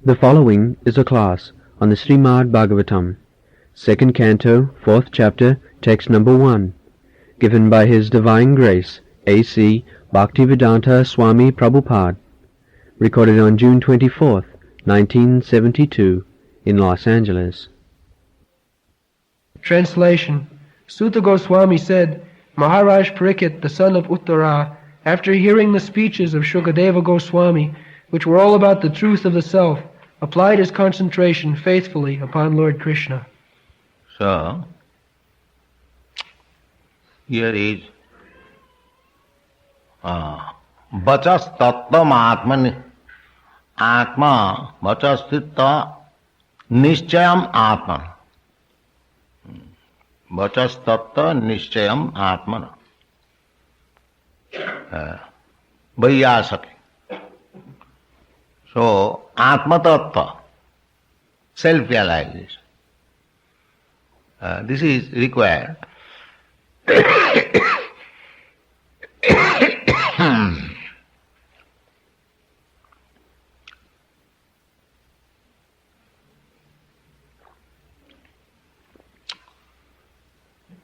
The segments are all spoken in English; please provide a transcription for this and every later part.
The following is a class on the Srimad Bhagavatam, 2nd Canto, 4th Chapter, Text number 1, given by His Divine Grace, A.C. Bhaktivedanta Swami Prabhupada, recorded on June 24th, 1972, in Los Angeles. Translation. Sutta Goswami said, Maharaj Parikshit, the son of Uttara, after hearing the speeches of Shukadeva Goswami, which were all about the truth of the self, applied his concentration faithfully upon Lord Krishna. So, here is Vachas Tattvam Atman Atma Vachas Titta Nishchayam Atman. Vachas Tattva Nishchayam Atman. Vaiyasaki. So, Atma Tattva, self-realization. This is required.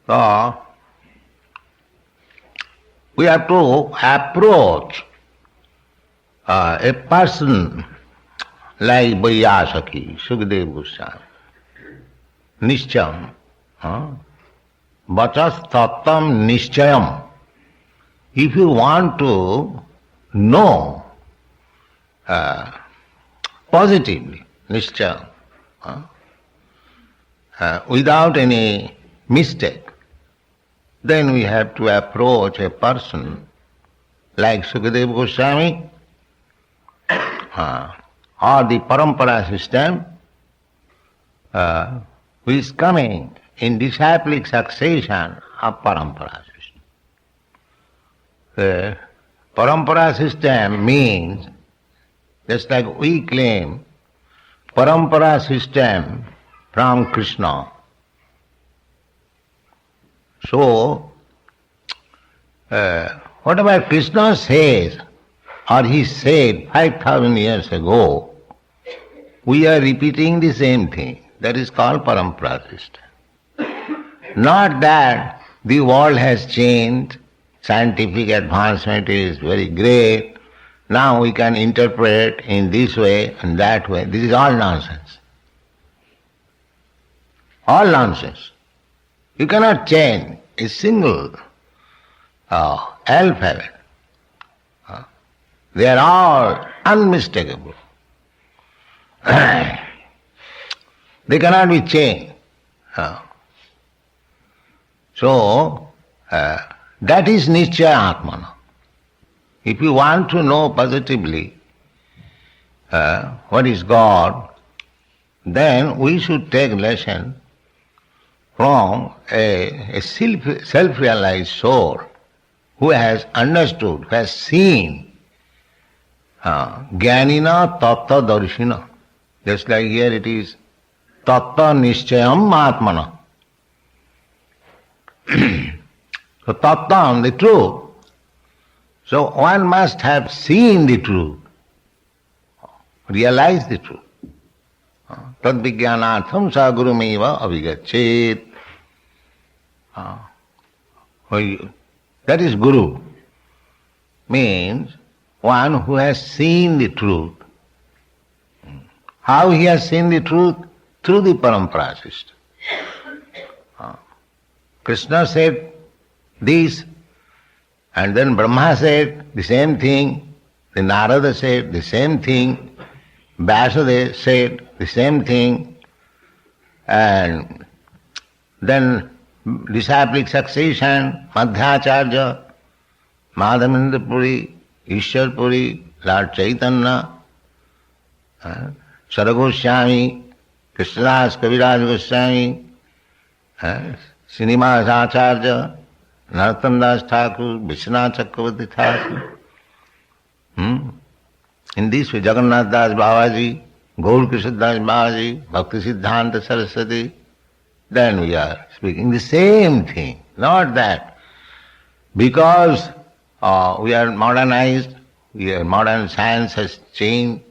So, we have to approach a person like Vaiyasaki, Sukadeva Goswami, Nishchayam, Vachas Tattvam Nishchayam. If you want to know positively, Nishchayam, without any mistake, then we have to approach a person like Sukadeva Goswami or the Parampara system who is coming in disciplic succession of Parampara system. The Parampara system means, just like we claim, Parampara system from Krishna. So, whatever Krishna says, or he said 5,000 years ago, we are repeating the same thing. That is called Parampara system. Not that the world has changed, scientific advancement is very great, now we can interpret in this way and that way. This is all nonsense. All nonsense. You cannot change a single alphabet. They are all unmistakable. They cannot be changed. So, that is Nishchaya Atmana. If you want to know positively what is God, then we should take lesson from a self-realized soul who has understood, who has seen Jnanina Tattva Darshina. Just like here it is Tattva Nishchayam Atmana. So Tattva, the truth. So one must have seen the truth, realized the truth. Tad vijnanatham sa gurumeva avigachet. That is Guru. Means one who has seen the truth. How he has seen the truth? Through the Parampara system. Krishna said this, and then Brahma said the same thing, then Narada said the same thing, Vyasadeva said the same thing, and then disciplic succession, Madhyacharya, Madhavendra Puri, Ishwar Puri, Lord Chaitanya, Saragoswami, Krishnadas Kaviraj Goswami, Srinivas Acharya, Narottam Das Thakur, Vishwanath Chakravarti Thakur. In this way, Jagannath Das Babaji, Gaur Krishna Das Babaji, Bhakti Siddhanta Saraswati, then we are speaking the same thing. Not that because we are modernized, modern science has changed,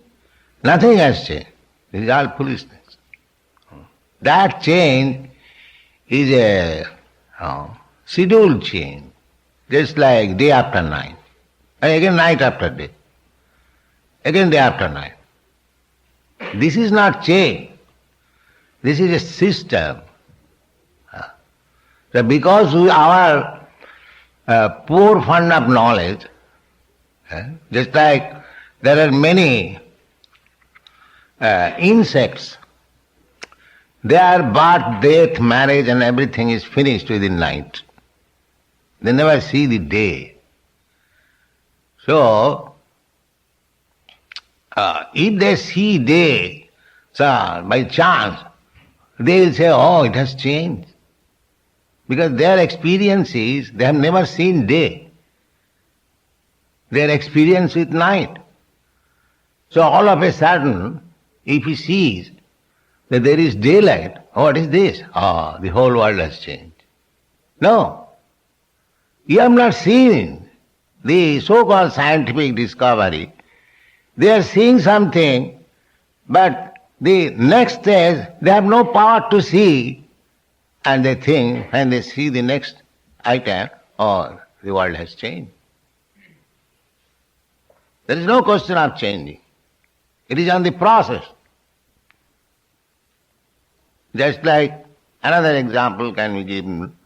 nothing has changed. This is all foolishness. That change is a scheduled change, just like day after night, and again night after day, again day after night. This is not change. This is a system. So because our poor fund of knowledge, just like there are many insects, their birth, death, marriage and everything is finished within night. They never see the day. So, if they see day, so by chance, they will say, oh, it has changed. Because their experience is, they have never seen day. Their experience with night. So all of a sudden, if he sees that there is daylight, what is this? Ah, the whole world has changed. No. You have not seen the so-called scientific discovery. They are seeing something, but the next stage, they have no power to see, and they think, when they see the next item, oh, the world has changed. There is no question of changing. It is on the process. Just like another example can be given,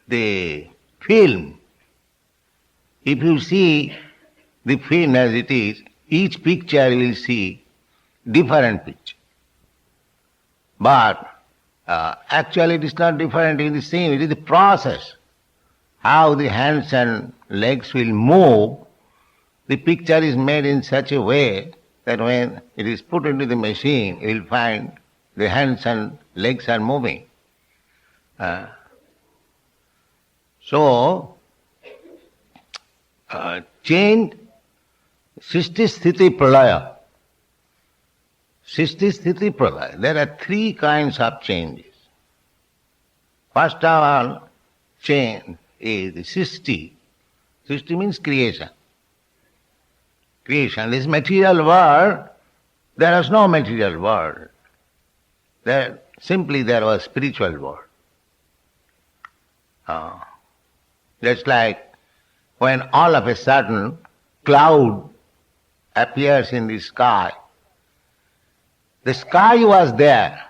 the film. If you see the film as it is, each picture will see different picture. But actually it is not different, it is the same, it is the process. How the hands and legs will move, the picture is made in such a way that when it is put into the machine, you will find the hands and legs are moving. Change, Sisti Sthiti Pralaya. Sisti Sthiti Pralaya. There are three kinds of changes. First of all, change is the Sisti. Sisti means creation. Creation. This material world, there is no material world. There was spiritual world. Just like when all of a sudden cloud appears in the sky. The sky was there.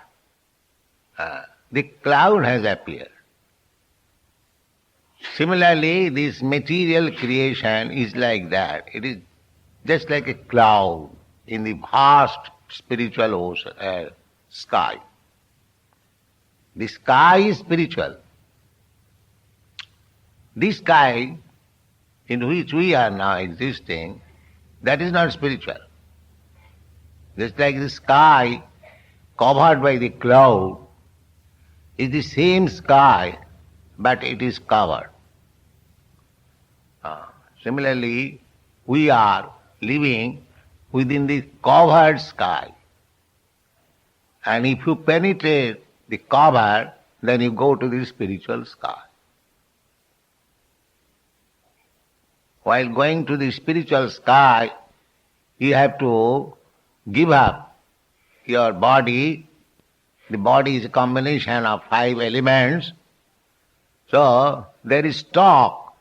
The cloud has appeared. Similarly, this material creation is like that. It is just like a cloud in the vast spiritual ocean, sky. The sky is spiritual. This sky in which we are now existing, that is not spiritual. Just like the sky covered by the cloud is the same sky, but it is covered. Similarly, we are living within the covered sky. And if you penetrate the cover, then you go to the spiritual sky. While going to the spiritual sky, you have to give up your body. The body is a combination of 5 elements. So there is talk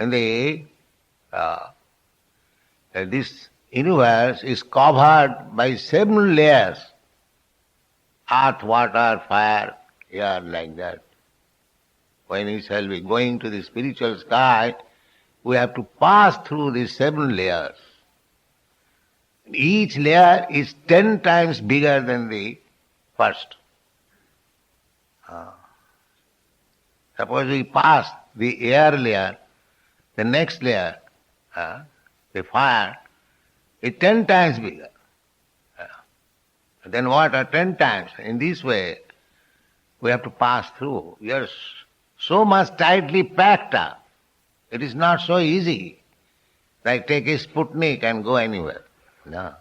in the this universe is covered by 7 layers: earth, water, fire, air, like that. When we shall be going to the spiritual sky, we have to pass through these 7 layers. Each layer is 10 times bigger than the first. Suppose we pass the air layer, the next layer, the fire, is 10 times bigger. Then water 10 times. In this way, we have to pass through. We are so much tightly packed up. It is not so easy. Like take a Sputnik and go anywhere. No.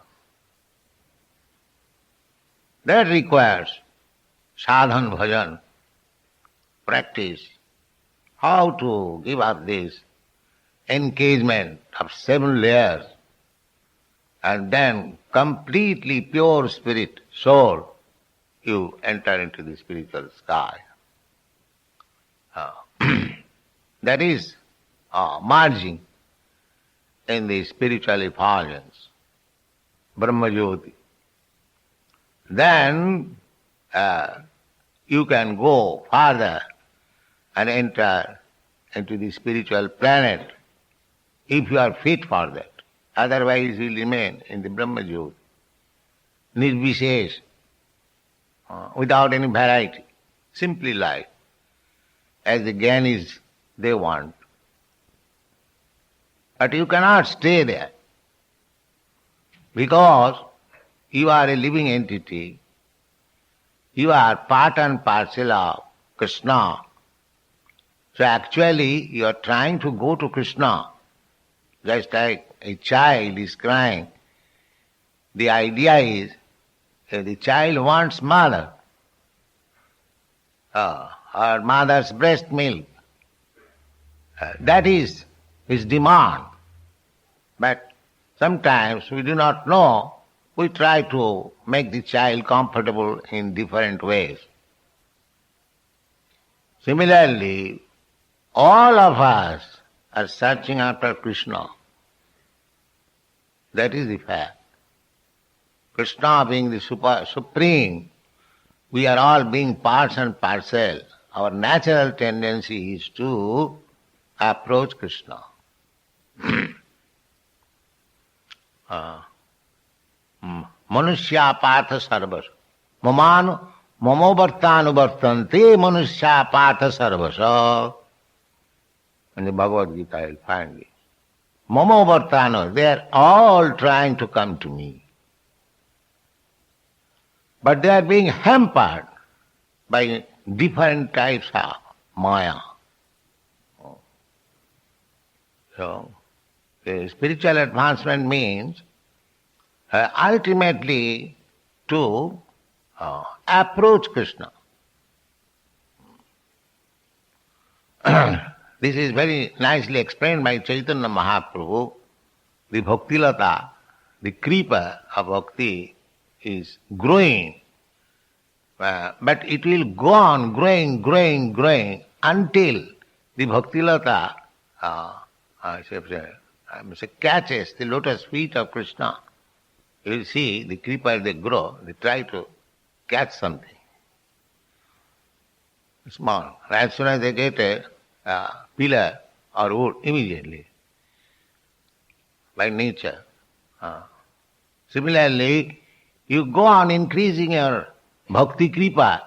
That requires sadhan bhajan, practice, how to give up this engagement of 7 layers and then completely pure spirit, soul, you enter into the spiritual sky. That is merging in the spiritual effulgence, Brahma Jyoti. Then you can go farther and enter into the spiritual planet if you are fit for that. Otherwise you will remain in the Brahma Jyoti, nirvishesh, without any variety, simply life, as the Gyanis they want. But you cannot stay there, because you are a living entity. You are part and parcel of Krishna. So actually you are trying to go to Krishna, just like a child is crying. The idea is, if the child wants mother, or mother's breast milk, that is his demand. But sometimes we do not know, we try to make the child comfortable in different ways. Similarly, all of us are searching after Krishna. That is the fact. Krishna being the supreme, we are all being parts and parcel. Our natural tendency is to approach Krishna. Manushya partha sarvas. Mamovartanuvartante manushya partha sarvasa. In the Bhagavad Gita I will find it. Mamovartanu, they are all trying to come to me. But they are being hampered by different types of maya. So, the spiritual advancement means ultimately to approach Krishna. This is very nicely explained by Chaitanya Mahaprabhu. The Bhaktilata, the creeper of bhakti, is growing, but it will go on growing until the Bhaktilata catches the lotus feet of Krishna. You will see the creeper, they grow, they try to catch something small. As soon as they get a pillar or wood, immediately, by nature. Similarly, you go on increasing your bhakti kripa.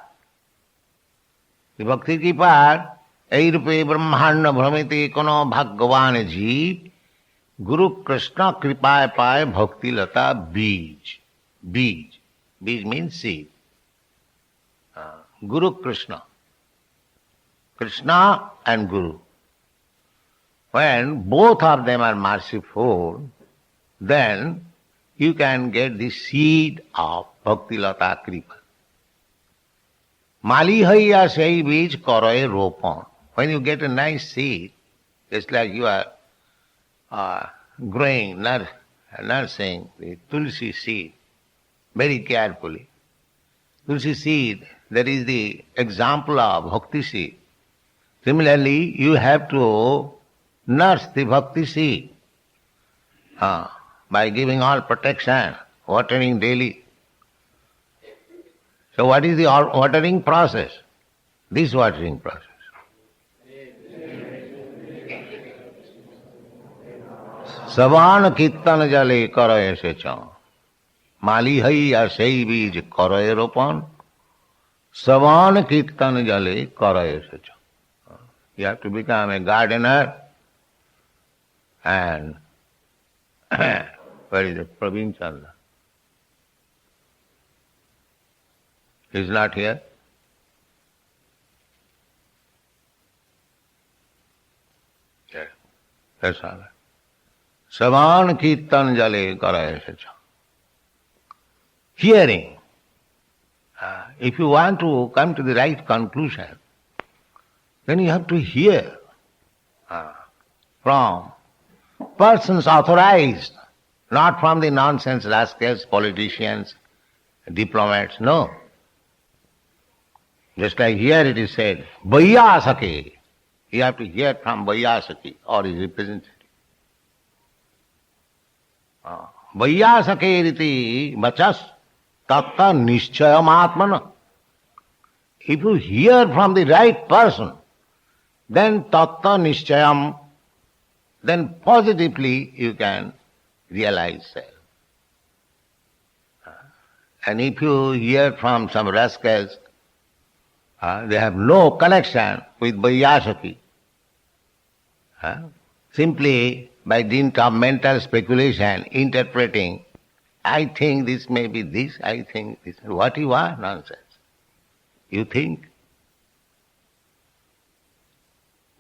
The bhakti kripa, ei rupe brahmanda bhramiti kono bhagavan jeev, Guru Krishna kripaye paye bhakti lata bij. Bij. Bij means seed. Guru Krishna. Krishna and Guru. When both of them are merciful, then you can get the seed of Bhakti Lata Kripa. Mali haiya sei bij karoye ropan. When you get a nice seed, it's like you are growing, nursing the tulsi seed very carefully. Tulsi seed, that is the example of bhakti seed. Similarly, you have to nurse the bhakti seed by giving all protection, watering daily. So what is the watering process? This watering process. Savan kirtan jale karaye sechan. Mali hai sei bij karaye ropan. Savan kirtan jale karaye sechan. You have to become a gardener, and where is it? Praveen Chandra? He is not here. Yeah, that's all right. Savan kirtan jale karaye sacha. Hearing. If you want to come to the right conclusion, then you have to hear from persons authorized Not from the nonsense rascals, politicians, diplomats, no. Just like here it is said, Vaiyasake. You have to hear from Vaiyasaki or his representative. Vaiyasake riti vachas tatta nischayam atmana. If you hear from the right person, then tatta nischayam, then positively you can realize self. And if you hear from some rascals, they have no connection with Vaiyasaki. Simply by dint of mental speculation, interpreting, I think this may be this, I think this. What you are? Nonsense. You think.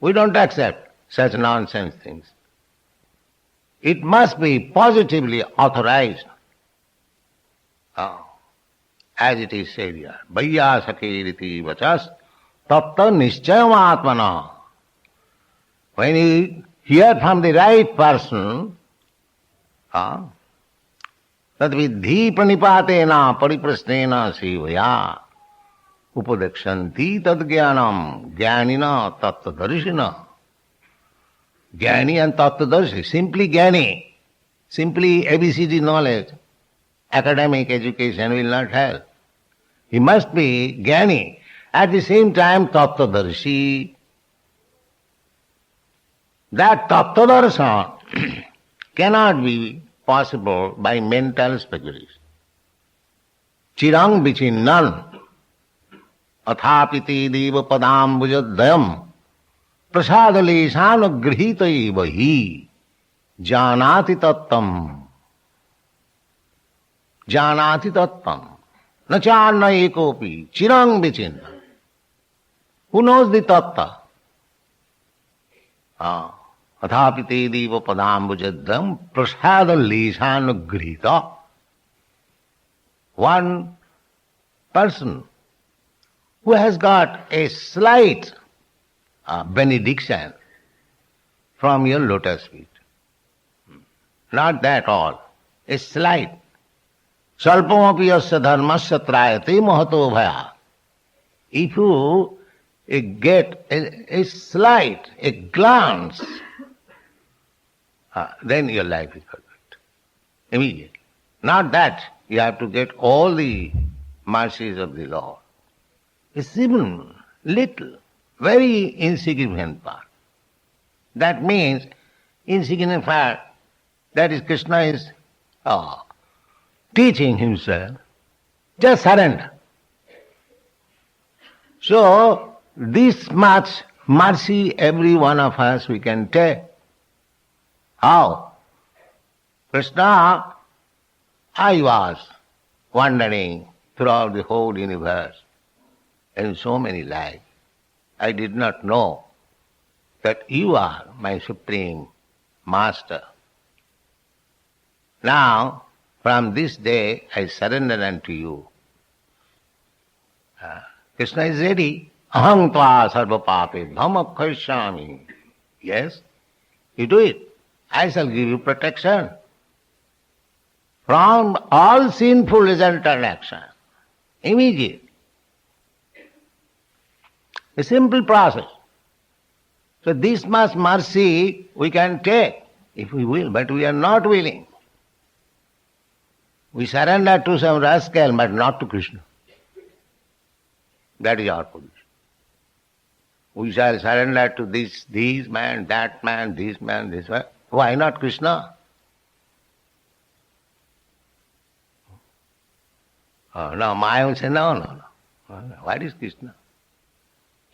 We don't accept such nonsense things. It must be positively authorized. As it is said here, Vaiyasake riti vachas tatta nischayam atmana. When you hear from the right person, tad vidhi pranipatena pariprasnena sivaya upadekshanti tad jnanam jnanina tattadarshina. Jnani and tattadarshi, simply jnani, simply ABCD knowledge, academic education will not help. He must be jnani. At the same time, tattadarshi. That tattadarshan cannot be possible by mental speculation. Chirang vichinnan athapiti deva padam bujadayam prasadaleshan grihita vahi janati tattam. Janati tattam. Nachanna ekopi chirang vichinna. Who knows the tatta? Athapite deva padambujadam prasada leshan grita. One person who has got a slight benediction from your lotus feet. Not that all, a slight. Salpamapi yasya dharmasya trayate mahato bhaya. If you get a slight, a glance, then your life is perfect. Immediately. Not that you have to get all the mercies of the Lord. It's even little, very insignificant part. That means, insignificant part, that is Krishna is teaching himself, just surrender. So, this much mercy every one of us we can take. How? Krishna, I was wandering throughout the whole universe in so many lives. I did not know that you are my supreme master. Now, from this day, I surrender unto you. Krishna is ready. Aham tva sarva pape bhama khaishyami. Yes, you do it. I shall give you protection from all sinful resultant action. Immediate. A simple process. So this much mercy we can take if we will, but we are not willing. We surrender to some rascal, but not to Krishna. That is our position. We shall surrender to this man, that man, this man, this man. Why not Krishna? No, Maya will say, no. What is Krishna?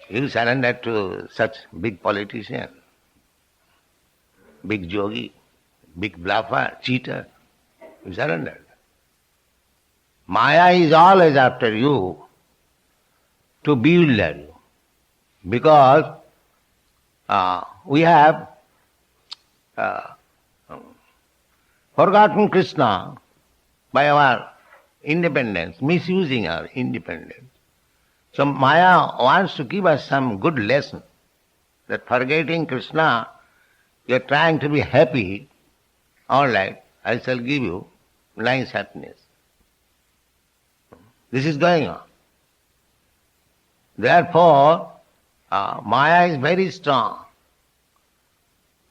You surrender to such big politician, big yogi, big bluffer, cheater. You surrender. Maya is always after you to bewilder you. Because we have forgotten Krishna by our independence, misusing our independence. So Maya wants to give us some good lesson, that forgetting Krishna, you are trying to be happy, all right, I shall give you nice happiness. This is going on. Therefore, Maya is very strong.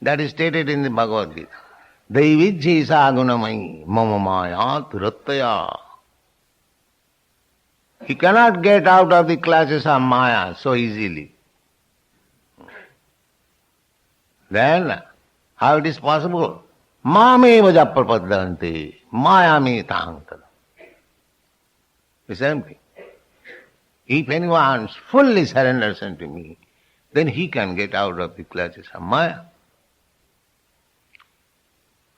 That is stated in the Bhagavad Gita. Daivijji sagunamai mama maya turattaya. He cannot get out of the clutches of Maya so easily. Then, how it is possible? Mame vajaprapadanti, Maya me tankara. The same thing. If anyone fully surrenders unto me, then he can get out of the clutches of Maya.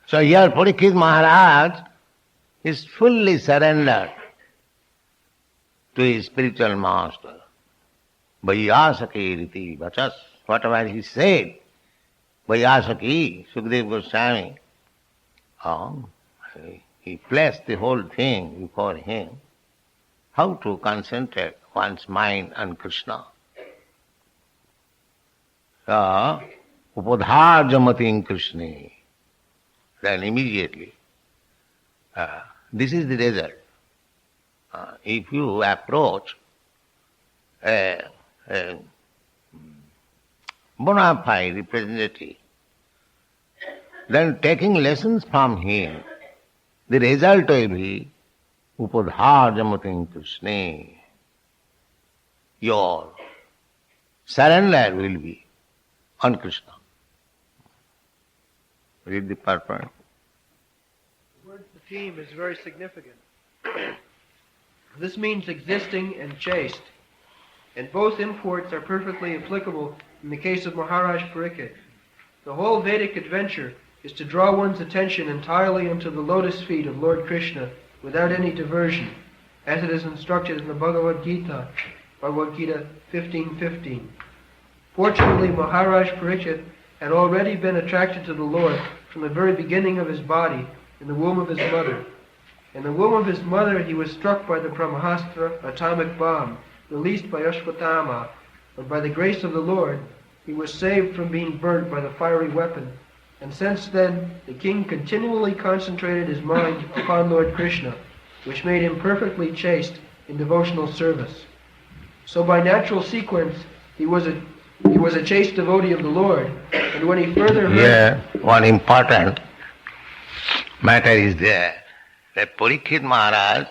So here Parikshit Maharaj is fully surrendered to his spiritual master. Vaiyasaki riti vachas, whatever he said, Vaiyasaki, Sukadeva Goswami, he placed the whole thing before him, how to concentrate one's mind on Krishna. So, upadharjamating Krishna. Then immediately, this is the result. If you approach a bona fide representative, then taking lessons from him, the result will be upadharjamating Krishna. Your surrender will be on Krishna. Read the purport. The word supreme is very significant. This means existing and chaste, and both imports are perfectly applicable in the case of Maharaj Parikshit. The whole Vedic adventure is to draw one's attention entirely unto the lotus feet of Lord Krishna without any diversion, as it is instructed in the Bhagavad Gita, Bhagavad Gita 15:15. Fortunately, Maharaj Parikshit had already been attracted to the Lord from the very beginning of his body in the womb of his mother. In the womb of his mother he was struck by the Brahmastra atomic bomb released by Ashwatthama, but by the grace of the Lord he was saved from being burnt by the fiery weapon, and since then the king continually concentrated his mind upon Lord Krishna, which made him perfectly chaste in devotional service. So by natural sequence he was a chaste devotee of the Lord, and when he further heard... Here, one important matter is there, that Parikshit Maharaj,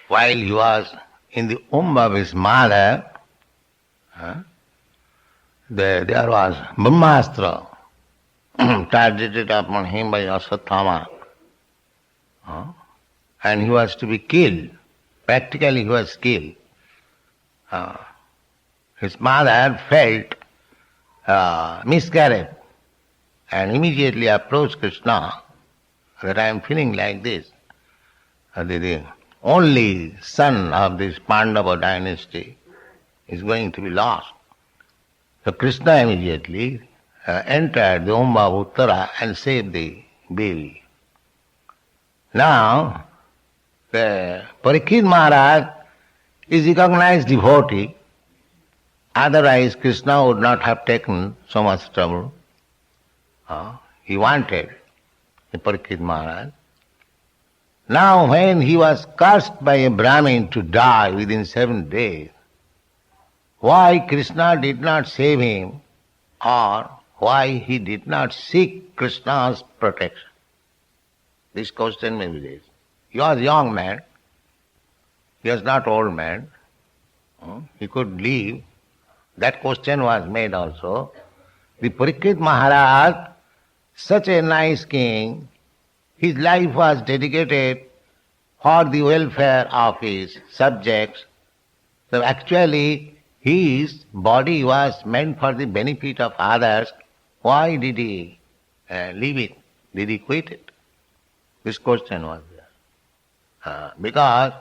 while he was in the womb of his mother, there was Brahmastra targeted upon him by Ashwatthama, and he was to be killed. Practically he was killed. His mother felt miscarriage and immediately approached Krishna that I am feeling like this. The only son of this Pandava dynasty is going to be lost. So Krishna immediately entered the womb of Uttara and saved the baby. Now, the Parikshit Maharaj is recognized devotee. Otherwise, Krishna would not have taken so much trouble. He wanted the Parikshit Maharaj. Now, when he was cursed by a Brahmin to die within 7 days, why Krishna did not save him, or why he did not seek Krishna's protection? This question may be raised. He was a young man. He was not old man. He could leave. That question was made also. The Parikshit Maharaj, such a nice king, his life was dedicated for the welfare of his subjects. So actually, his body was meant for the benefit of others. Why did he leave it? Did he quit it? This question was there. Because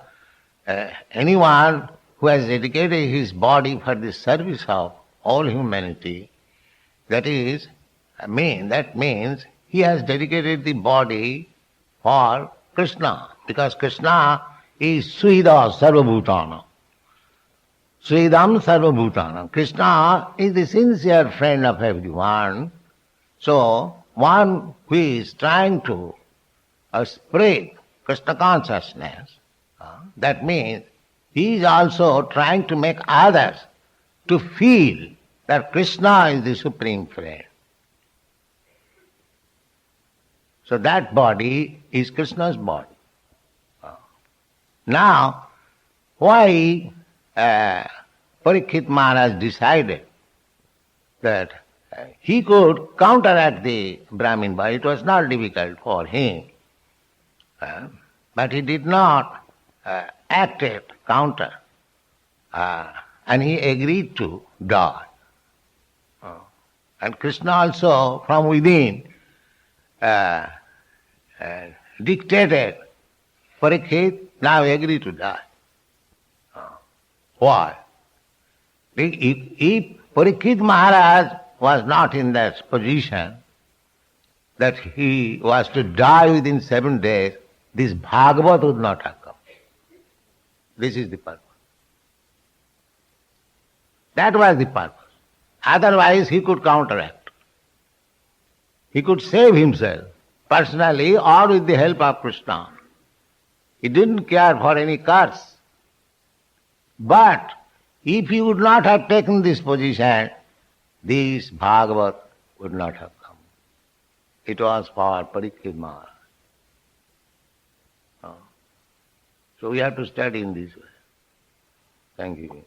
anyone who has dedicated his body for the service of all humanity, that means he has dedicated the body for Krishna, because Krishna is Suhida Sarvabhutana. Suhidam Sarvabhutana. Krishna is the sincere friend of everyone. So, one who is trying to or spread Krishna consciousness, that means he is also trying to make others to feel that Krishna is the supreme friend. So that body is Krishna's body. Now, why Parikshit Maharaj decided that he could counteract the Brahmin body? It was not difficult for him, but he did not act it counter, and he agreed to die. And Krishna also from within dictated, Parikshit, now agree to die. Why? If Parikshit Maharaj was not in that position that he was to die within 7 days, this Bhagavat would not have come. This is the purpose. That was the purpose. Otherwise he could counteract. He could save himself personally or with the help of Krishna. He didn't care for any curse. But if he would not have taken this position, this Bhagavat would not have come. It was for Parikshit Maharaj. So we have to study in this way. Thank you.